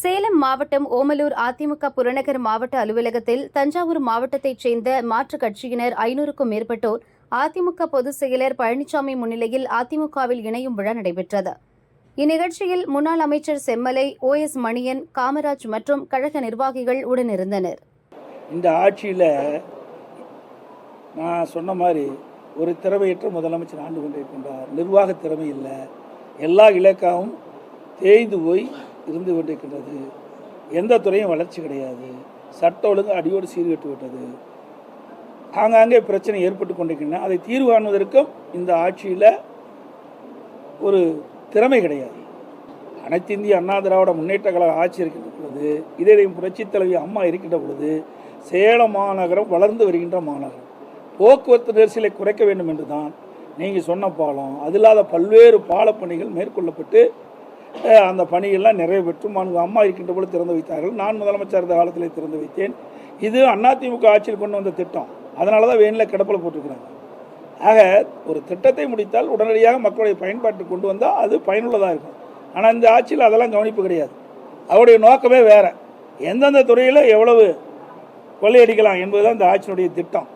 சேலம் மாவட்டம் ஓமலூர் அதிமுக புறநகர் மாவட்ட அலுவலகத்தில் தஞ்சாவூர் மாவட்டத்தைச் சேர்ந்த மாற்றுக் கட்சியினர் 500க்கும் மேற்பட்டோர் அதிமுக பொதுச் செயலர் பழனிசாமி முன்னிலையில் அதிமுகவில் இணையும் விழா நடைபெற்றது. இந்நிகழ்ச்சியில் முன்னாள் அமைச்சர் செம்மலை, OS மணியன், காமராஜ் மற்றும் கழக நிர்வாகிகள் உடனிருந்தனர். இந்த ஆட்சியில் நான் சொன்ன மாதிரி ஒரு திறமையற்ற முதலமைச்சர் ஆண்டு கொண்டிருக்கின்றார். நிர்வாக திறமை இல்லை, எல்லா இலக்காவும் தேய்ந்து போய் இருந்து கொண்டிருக்கின்றது. எந்த துறையும் வளர்ச்சி கிடையாது. சட்ட ஒழுங்கு அடியோடு சீர்கட்டு விட்டது. ஆங்காங்கே பிரச்சனை ஏற்பட்டு கொண்டிருக்கின்றன. அதை தீர்வு காணுவதற்கும் இந்த ஆட்சியில் ஒரு திறமை கிடையாது. அனைத்து இந்திய அண்ணா திராவிட முன்னேற்ற கழக ஆட்சி இருக்கின்ற பொழுது, இதயம் புரட்சித் தலைவி அம்மா இருக்கின்ற பொழுது, சேலம் மாநகரம் வளர்ந்து வருகின்ற மாநகரம். போக்குவரத்து நெரிசலை குறைக்க வேண்டும் என்று தான் நீங்கள் சொன்ன பாலம், அது இல்லாத பல்வேறு பாலப்பணிகள் மேற்கொள்ளப்பட்டு அந்த பணிகள்லாம் நிறைவேற்று அம்மா இருக்கின்ற போல திறந்து வைத்தார்கள். நான் முதலமைச்சர் இருந்த காலத்தில் திறந்து வைத்தேன். இது அதிமுக ஆட்சியில் கொண்டு வந்த திட்டம். அதனால தான் வேனில் கிடப்பில் போட்டிருக்கிறாங்க. ஆக ஒரு திட்டத்தை முடித்தால் உடனடியாக மக்களுடைய பயன்பாட்டுக்கு கொண்டு வந்தால் அது பயனுள்ளதாக இருக்கும். ஆனால் இந்த ஆட்சியில் அதெல்லாம் கவனிப்பு கிடையாது. அவருடைய நோக்கமே வேறு. எந்தெந்த துறையில் எவ்வளவு கொள்ளையடிக்கலாம் என்பதுதான் இந்த ஆட்சியினுடைய திட்டம்.